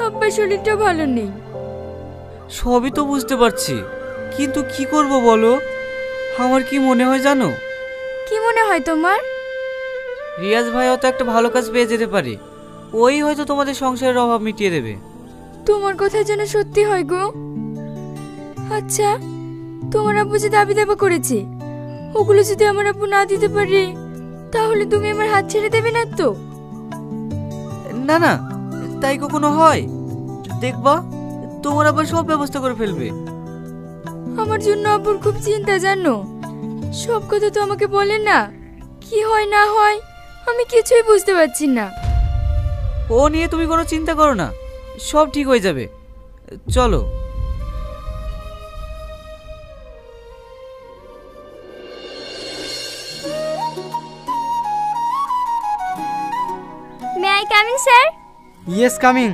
আব্বার শরীরটা ভালো নেই। সবই তো বুঝতে পারছি, কিন্তু কি করব বলো? আমার কি মনে হয় জানো? কি মনে হয় তোমার? রিয়াজ ভাই হয়তো একটা ভালো কাজ পেয়ে যেতে পারে, ওই হয়তো তোমাদের সংসারের অভাব মিটিয়ে দেবে। তোমার কথা যেন সত্যি হয় গো। আচ্ছা, তোমার আব্বু যে দাবি দাবা করেছে, ওগুলো যদি আমার আব্বু না দিতে পারে, তাহলে তুমি আমার হাত ছেড়ে দেবে না তো? না না, তাই কখনো হয়? দেখবা, তোমার আবার সব ব্যবস্থা করে ফেলবে। আমার জন্য আব্বুর খুব চিন্তা জানো। সব কথা তো আমাকে বলে না, কি হয় না হয় আমি কিছুই বুঝতে পারছি না। ও নিয়ে তুমি কোনো চিন্তা করো না, সব ঠিক হয়ে যাবে। চলো। May I coming sir? Yes, coming.